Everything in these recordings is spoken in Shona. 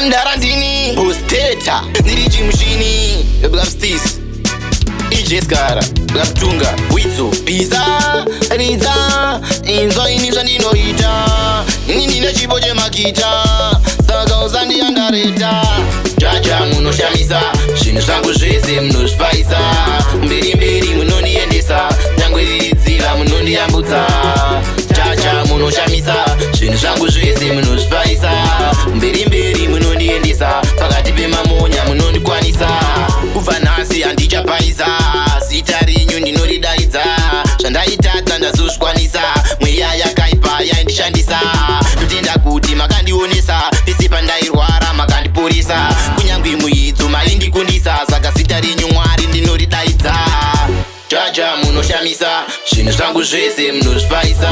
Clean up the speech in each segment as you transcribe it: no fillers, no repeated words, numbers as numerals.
Ndarandini Bosteta Niriji mshini Blabstis Ijeskara Blabtunga Witso Pizza Riza Inzo inisha ninoita Nindine chiboje makita Saka uzandi andareta Jaja munoshamisa Shinu shangu zvese munosvaisa Mberi mberi munoniendesa Nyangwe riridzira munondiyambutsa Jaja munoshamisa Shinu shangu zvese munosvaisa Mberi mberi munondiendesa Pakati pemamonya munondikwanisa Kubva nhasi handichapaisa Zita renyu ndinoridaidza Zvandaitadza ndazozvikwanisa Mweya yakaipa yaindishandisa Ndotenda kuti makandionesa Pese pandairwara makandiporesa Kunyangwe muidzo maindikundisa Saka zita renyu Mwari ndinoridaidza Jaja munoshamisa Zvinhu zvangu zvese munozvifaisa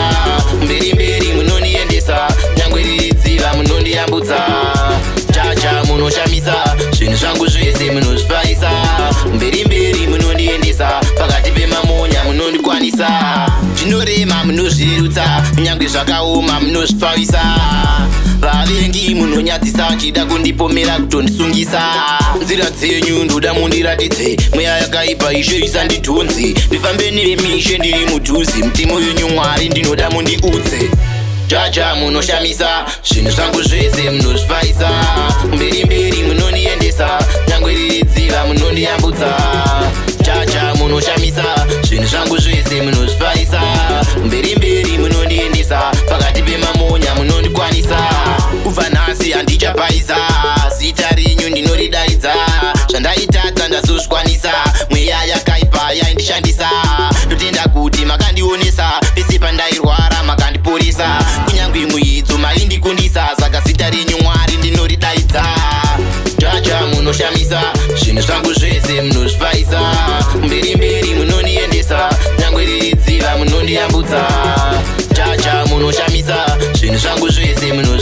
Mberi mberi munondiendesa Nyangwe riridzira munondiyambutsa Jaja munoshamisa Zvinhu zvangu zvese munozvifaisa Mberi mberi munondiendesa Pakati pemamonya munondikwanisa Zvinorema munozvirutsa Nyangwe zvakaoma munozvipfavisa Vavengi munonyadzisa Chida kundipomera kutondisungisa Nzira dzenyu ndoda mundiratidze Mweya yakaipa ishe isandidhonze Ndifambe nemishe ndiri mudhuze Mutemo yenyu Mwari ndinoda mundiudze Jaja munoshamisa Zvinhu zvangu zvese munozvifaisa Mberi mberi munondiendesa Nyangwe riridzira munondiyambutsa Jaja munoshamisa Zvinhu zvangu zvese munozvifaisa Mberi mberi munondiendesa Pakati pemamonya munondikwanisa Kubva nhasi handichapaisa Zita renyu ndinoridaidza Zvandaitadza ndazozvikwanisa Mweya yakaipa yaindishandisa Ndotenda kuti makandionesa Pese pandairwara makandiporesa Kunyangwe muidzo maindikundisa Saka zita renyu Mwari ndinoridaidza Jaja munoshamisa Zvinhu zvangu zvese munozvifaisa Mberi mberi munondiendesa Nyangwe riridzira munondiyambutsa Jaja munoshamisa Zvinhu zvangu zvese munozvifaisa